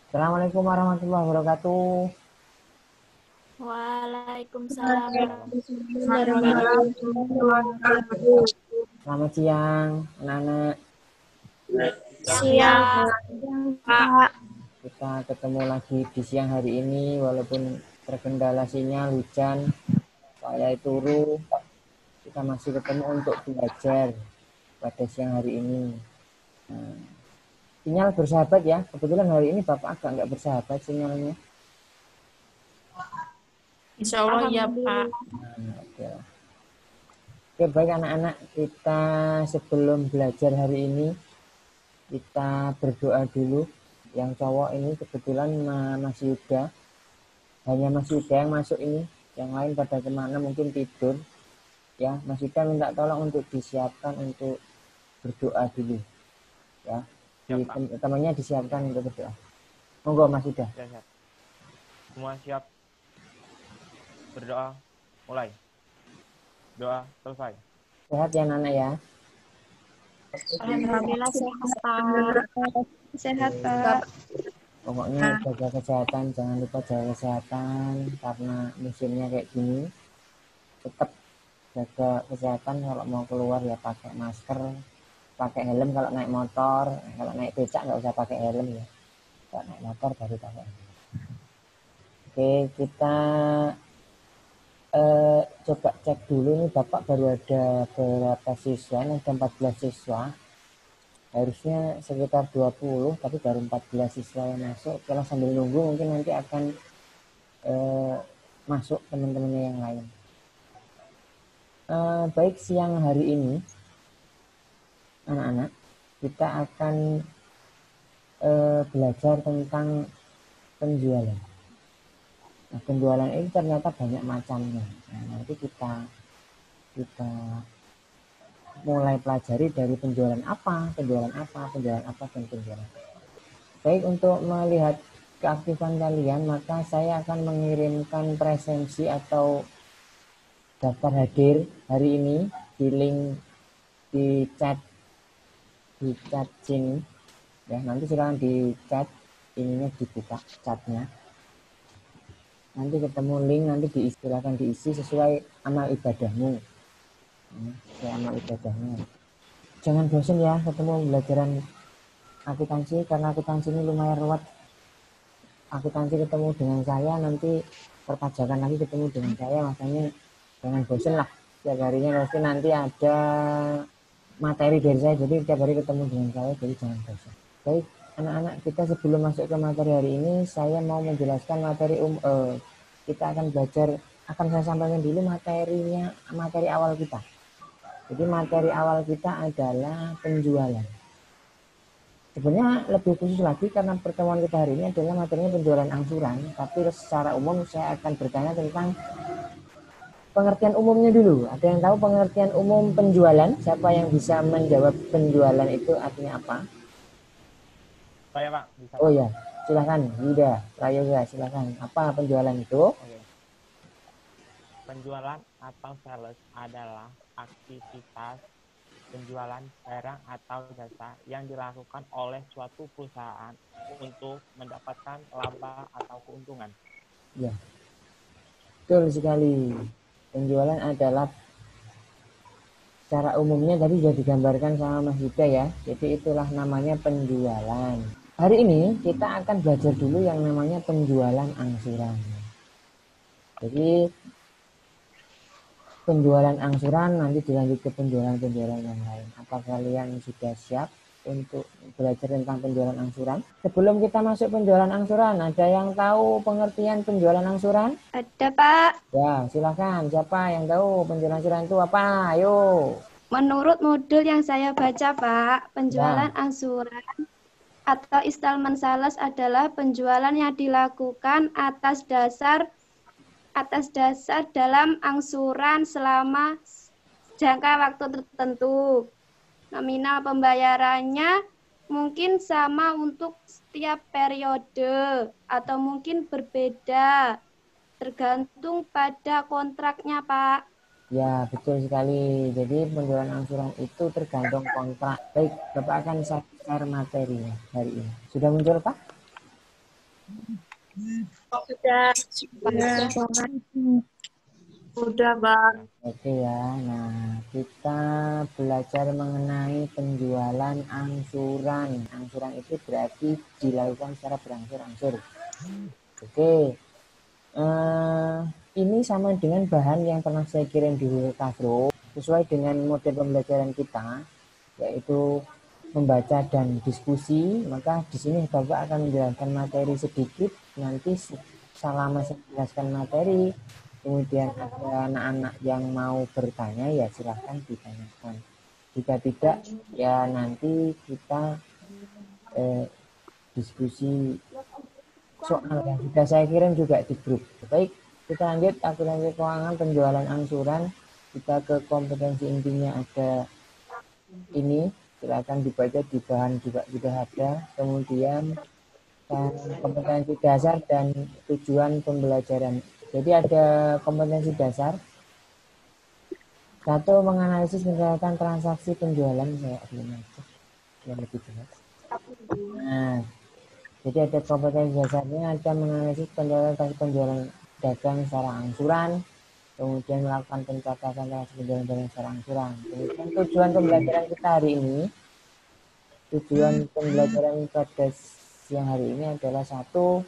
Assalamualaikum warahmatullahi wabarakatuh. Waalaikumsalam warahmatullahi wabarakatuh. Warahmatullahi Selamat siang, anak-anak. Siang, Pak. Kita ketemu lagi di siang hari ini, walaupun terkendala sinyal hujan, saya turu. Kita masih ketemu untuk belajar pada siang hari ini. Nah, sinyal bersahabat ya. Kebetulan hari ini Bapak agak nggak bersahabat sinyalnya. Insya Allah ya, Pak. Nah, oke. Oke, baik anak-anak. Kita sebelum belajar hari ini, kita berdoa dulu. Yang cowok ini kebetulan Mas Yuda, hanya Mas Yuda yang masuk ini, yang lain pada kemana mungkin tidur ya. Mas Yuda minta tolong untuk disiapkan untuk berdoa dulu ya. Temannya disiapkan untuk berdoa. Monggo Mas Yuda. Siap. Semua siap berdoa, mulai. Doa selesai. Sehat ya Nana ya. Alhamdulillah sehat, Pak. Sehat, Pak. Pokoknya jaga kesehatan, jangan lupa jaga kesehatan karena musimnya kayak gini. Tetap jaga kesehatan, kalau mau keluar ya pakai masker, pakai helm kalau naik motor. Kalau naik becak nggak usah pakai helm ya, kalau naik motor baru pakai helm. Oke, kita coba cek dulu nih. Bapak baru ada berapa siswa? Ada 14 siswa, harusnya sekitar 20, tapi baru 14 siswa yang masuk. Kalau sambil nunggu mungkin nanti akan masuk teman-temannya yang lain. Baik, siang hari ini anak-anak kita akan belajar tentang penjualan. Nah, penjualan ini ternyata banyak macamnya. Nah, nanti kita mulai pelajari dari penjualan apa, dan penjualan. Baik, untuk melihat keaktifan kalian, maka saya akan mengirimkan presensi atau daftar hadir hari ini di link di chat sini ya. Nanti silakan di chat ininya, dibuka chatnya, nanti ketemu link, nanti silakan diisi sesuai amal ibadahmu Jangan bosan ya ketemu pembelajaran akuntansi, karena akuntansi ini lumayan ruwet. Akuntansi ketemu dengan saya, nanti perpajakan lagi ketemu dengan saya, makanya jangan bosan lah. Setiap harinya pasti nanti ada materi dari saya, jadi setiap hari ketemu dengan saya, jadi jangan bosan. Baik anak-anak, kita sebelum masuk ke materi hari ini, saya mau menjelaskan materi kita akan belajar, akan saya sampaikan dulu materinya, materi awal kita. Jadi materi awal kita adalah penjualan. Sebenarnya lebih khusus lagi karena pertemuan kita hari ini adalah materinya penjualan angsuran, tapi secara umum saya akan bertanya tentang pengertian umumnya dulu. Ada yang tahu pengertian umum penjualan? Siapa yang bisa menjawab penjualan itu artinya apa? Saya, Pak. Bisa, Oh Pak. ya, silakan Yuda, Prayoga, silakan. Apa penjualan itu? Oke. Penjualan atau sales adalah aktivitas penjualan barang atau jasa yang dilakukan oleh suatu perusahaan untuk mendapatkan laba atau keuntungan. Ya, betul sekali. Penjualan adalah, secara umumnya tadi sudah digambarkan sama Mas Yuda ya. Jadi itulah namanya penjualan. Hari ini kita akan belajar dulu yang namanya penjualan angsuran. Jadi penjualan angsuran nanti dilanjut ke penjualan-penjualan yang lain. Apa kalian sudah siap untuk belajar tentang penjualan angsuran? Sebelum kita masuk penjualan angsuran, ada yang tahu pengertian penjualan angsuran? Ada, Pak. Ya, silakan. Siapa yang tahu penjualan angsuran itu apa? Ayo. Menurut modul yang saya baca, Pak, penjualan angsuran atau installment sales adalah penjualan yang dilakukan atas dasar dalam angsuran selama jangka waktu tertentu. Nominal pembayarannya mungkin sama untuk setiap periode atau mungkin berbeda tergantung pada kontraknya, Pak. Ya, betul sekali. Jadi penjualan angsuran itu tergantung kontrak. Baik, Bapak akan share materinya hari ini. Sudah muncul, Pak? Sudah. Sudah, Pak. Oke ya, nah kita belajar mengenai penjualan angsuran. Angsuran itu berarti dilakukan secara berangsur-angsur. Oke, ini sama dengan bahan yang pernah saya kirim di Google Classroom. Sesuai dengan model pembelajaran kita, yaitu membaca dan diskusi, maka di sini Bapak akan menjelaskan materi sedikit, nanti selama saya menjelaskan materi, kemudian ada anak-anak yang mau bertanya, ya silahkan ditanyakan. Jika tidak, ya nanti kita diskusi soal yang sudah saya kirim juga di grup. Baik, kita lanjut akuntansi keuangan penjualan angsuran. Kita ke kompetensi intinya ada ini, silakan dibaca di bahan juga sudah ada. Kemudian kompetensi dasar dan tujuan pembelajaran. Jadi ada kompetensi dasar. Satu, menganalisis menjalankan transaksi penjualan. Saya belum aja yang lebih jelas. Nah, jadi ada kompetensi dasarnya, ada menganalisis penjualan dagang secara angsuran, kemudian melakukan pencatatan transaksi penjualan dagang secara angsuran. Kemudian tujuan pembelajaran kita hari ini, tujuan pembelajaran pada siang hari ini adalah satu,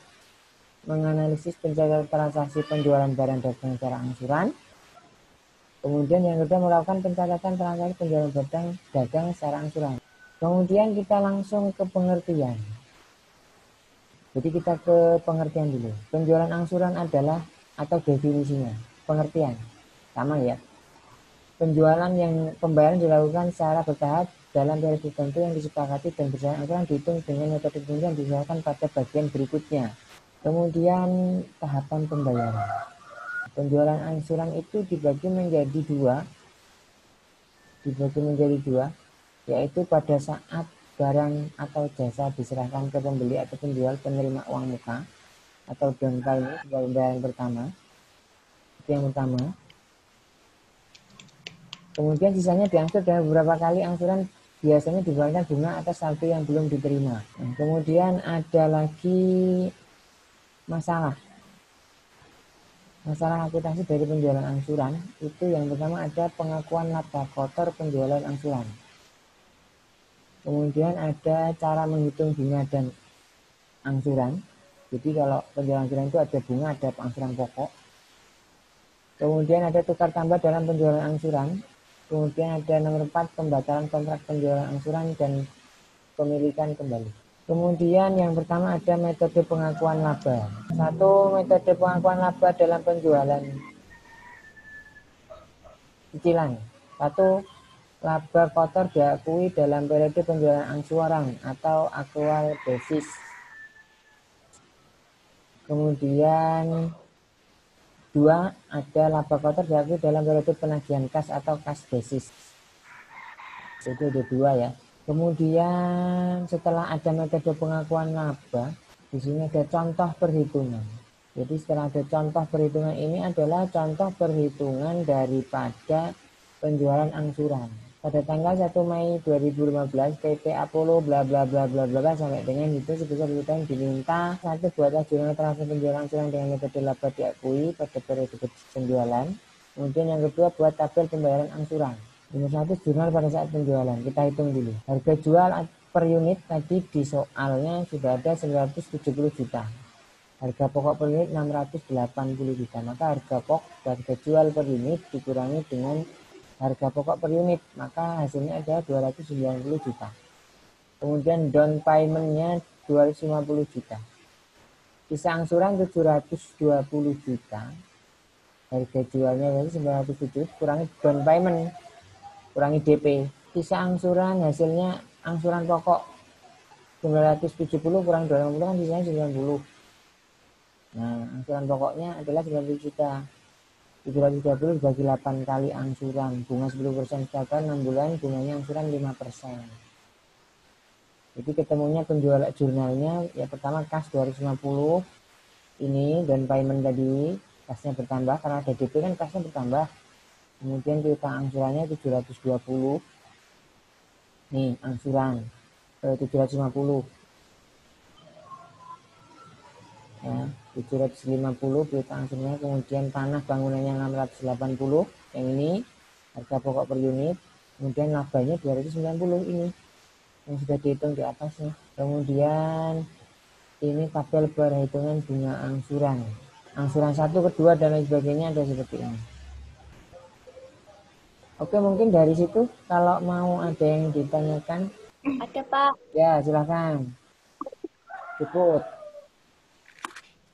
menganalisis pencatatan transaksi penjualan barang dagang secara angsuran. Kemudian yang kedua, melakukan pencatatan transaksi penjualan barang dagang secara angsuran. Kemudian kita langsung ke pengertian. Jadi kita ke pengertian dulu. Penjualan angsuran adalah, atau definisinya, pengertian. Sama ya. Penjualan yang pembayaran dilakukan secara bertahap dalam periode tertentu yang disepakati dan berdasarkan angsuran dihitung dengan metode pembayaran yang dijelaskan pada bagian berikutnya. Kemudian tahapan pembayaran. Penjualan angsuran itu dibagi menjadi dua, yaitu pada saat barang atau jasa diserahkan ke pembeli atau penjual penerima uang muka atau down payment sebagai pembayaran pertama. Itu yang pertama. Kemudian sisanya diangsur dengan beberapa kali angsuran, biasanya dibayarkan bunga atas saldo yang belum diterima. Nah, kemudian ada lagi masalah akuntansi dari penjualan angsuran. Itu yang pertama ada pengakuan laba kotor penjualan angsuran. Kemudian ada cara menghitung bunga dan angsuran. Jadi kalau penjualan angsuran itu ada bunga, ada angsuran pokok. Kemudian ada tukar tambah dalam penjualan angsuran. Kemudian ada nomor 4, pembatalan kontrak penjualan angsuran dan pemilikan kembali. Kemudian yang pertama ada metode pengakuan laba. Satu, metode pengakuan laba dalam penjualan cicilan. Satu, laba kotor diakui dalam periode penjualan angsuran atau aktual basis. Kemudian 2, ada laba kotor diakui dalam periode penagihan kas atau kas basis. Itu ada 2 ya. Kemudian setelah ada metode pengakuan laba, di sini ada contoh perhitungan. Jadi setelah ada contoh perhitungan, ini adalah contoh perhitungan daripada penjualan angsuran. Pada tanggal 1 Mei 2015, PT Apollo bla bla bla bla bla sampai dengan itu sebesar yang diminta. Satu, buatlah jurnal transaksi penjualan angsuran dengan metode laba diakui pada periode penjualan. Kemudian yang kedua, buat tabel pembayaran angsuran. Nomor 1, jurnal pada saat penjualan. Kita hitung dulu. Harga jual per unit tadi di soalnya sudah ada 970 juta. Harga pokok per unit 680 juta. Maka harga jual per unit dikurangi dengan harga pokok per unit, maka hasilnya ada 290 juta. Kemudian down payment-nya 250 juta. Sisa angsuran 720 juta. Harga jualnya berarti 907, kurangi down payment, kurangi DP. Sisa angsuran hasilnya angsuran pokok 970 kurang 250 kan sisanya 90. Nah, angsuran pokoknya adalah 90 juta. 730 dibagi 8 kali angsuran, bunga 10% setiap tahun 6 bulan, bunganya angsuran 5%. Jadi ketemunya penjual jurnalnya, ya pertama kas 250, ini dan payment tadi, kasnya bertambah, karena ada DP kan kasnya bertambah. Kemudian kita angsurannya 720, nih angsuran 750. ya, 750 piutang angsurnya, kemudian tanah bangunannya 680 yang ini harga pokok per unit, kemudian labanya 290 ini yang sudah dihitung di atasnya. Kemudian ini tabel perhitungan bunga angsuran, angsuran 1, kedua dan lain sebagainya ada seperti ini. Oke, mungkin dari situ kalau mau ada yang ditanyakan. Ada Pak. Ya, silakan. Cukup.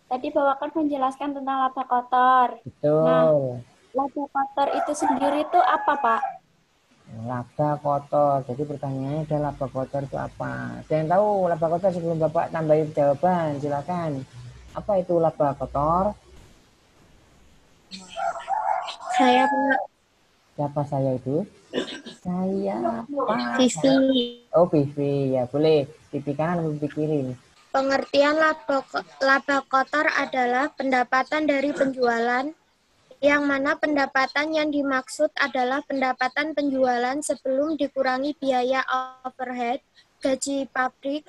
Tadi Bapak kan menjelaskan tentang laba kotor. Betul. Nah, laba kotor itu sendiri itu apa Pak? Laba kotor. Jadi pertanyaannya adalah laba kotor itu apa? Ada yang tahu laba kotor sebelum Bapak tambahin jawaban? Silakan. Apa itu laba kotor? Saya Pak. Siapa saya itu? Saya Pak. Vivi. Oh, Vivi. Ya, boleh. Pipi kanan atau pipi kiri? Pengertian laba kotor adalah pendapatan dari penjualan, yang mana pendapatan yang dimaksud adalah pendapatan penjualan sebelum dikurangi biaya overhead, gaji pabrik,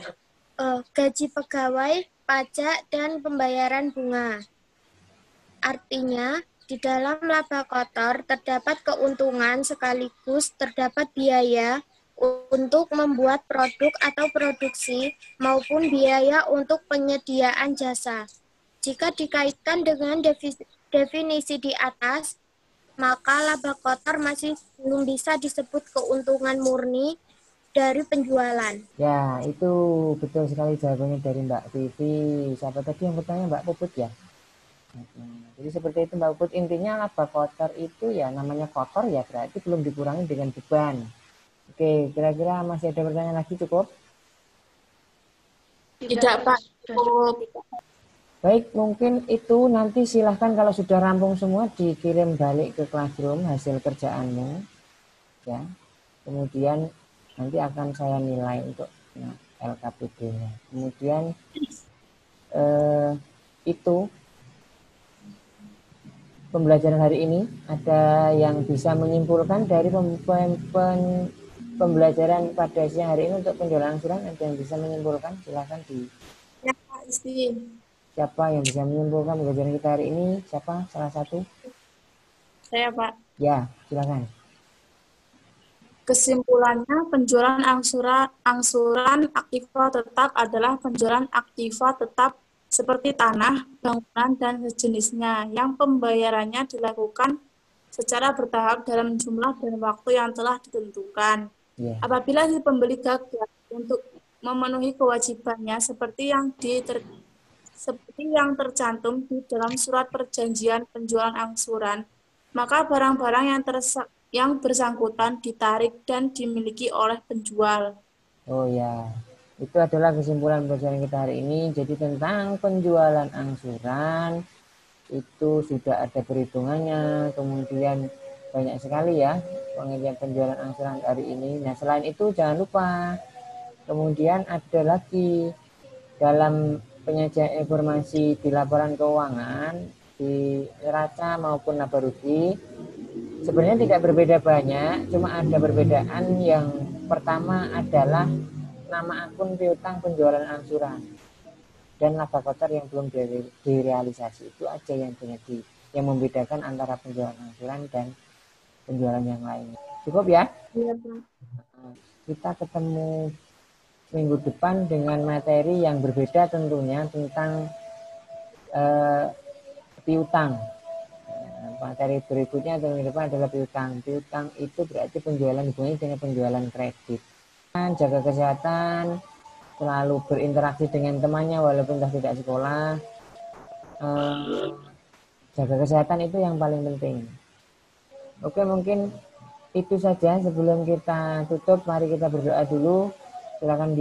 gaji pegawai, pajak, dan pembayaran bunga. Artinya, di dalam laba kotor terdapat keuntungan sekaligus terdapat biaya untuk membuat produk atau produksi maupun biaya untuk penyediaan jasa. Jika dikaitkan dengan definisi di atas, maka laba kotor masih belum bisa disebut keuntungan murni dari penjualan. Ya, itu betul sekali jawabannya dari Mbak Vivi. Siapa tadi yang bertanya? Mbak Puput ya? Jadi seperti itu Mbak Puput. Intinya laba kotor itu ya namanya kotor ya berarti belum dikurangi dengan beban. Oke, kira-kira masih ada pertanyaan lagi cukup? Tidak, Pak. Cukup. Baik, mungkin itu nanti silahkan kalau sudah rampung semua dikirim balik ke classroom hasil kerjaanmu. Ya, kemudian nanti akan saya nilai untuk LKPD-nya. Kemudian itu pembelajaran hari ini. Ada yang bisa menyimpulkan dari pembelajaran pada siang hari ini untuk penjualan angsuran? Ada yang bisa menyimpulkan? Silahkan di. Ya, Pak Isti. Siapa yang bisa menyimpulkan pembelajaran kita hari ini? Siapa? Salah satu? Saya, Pak. Ya, silakan. Kesimpulannya, penjualan angsuran aktiva tetap adalah penjualan aktiva tetap seperti tanah, bangunan, dan sejenisnya yang pembayarannya dilakukan secara bertahap dalam jumlah dan waktu yang telah ditentukan. Yeah. Apabila si pembeli gagal untuk memenuhi kewajibannya seperti yang tercantum di dalam surat perjanjian penjualan angsuran, maka barang-barang yang bersangkutan ditarik dan dimiliki oleh penjual. Oh ya, itu adalah kesimpulan pembelajaran kita hari ini. Jadi tentang penjualan angsuran itu sudah ada perhitungannya, kemudian banyak sekali ya pengertian penjualan angsuran hari ini. Nah selain itu jangan lupa, kemudian ada lagi dalam penyajian informasi di laporan keuangan di neraca maupun laba rugi sebenarnya tidak berbeda banyak, cuma ada perbedaan. Yang pertama adalah nama akun piutang penjualan angsuran dan laba kotor yang belum direalisasi. Itu aja yang membedakan antara penjualan angsuran dan penjualan yang lainnya. Cukup ya? Iya, Pak. Kita ketemu minggu depan dengan materi yang berbeda tentunya tentang piutang. Materi berikutnya atau minggu depan adalah piutang. Piutang itu berarti penjualan hubungannya dengan penjualan kredit. Jaga kesehatan, selalu berinteraksi dengan temannya walaupun tidak sekolah. Jaga kesehatan itu yang paling penting. Oke, mungkin itu saja. Sebelum kita tutup, mari kita berdoa dulu. Silakan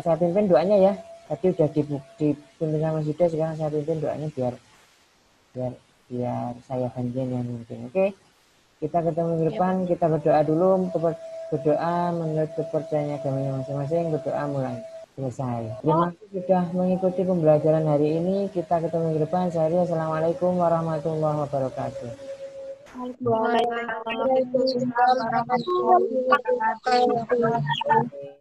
saya pimpin doanya ya. Tadi sudah dipimpin sama Sudah, sekarang saya pimpin doanya biar saya gantian yang mungkin. Oke, kita ketemu minggu depan. Kita berdoa dulu. Berdoa menurut kepercayaan agamanya masing-masing. Berdoa mulai selesai. Terima kasih sudah mengikuti pembelajaran hari ini. Kita ketemu minggu depan. Assalamualaikum warahmatullahi wabarakatuh. Waalaikumsalam warahmatullahi wabarakatuh.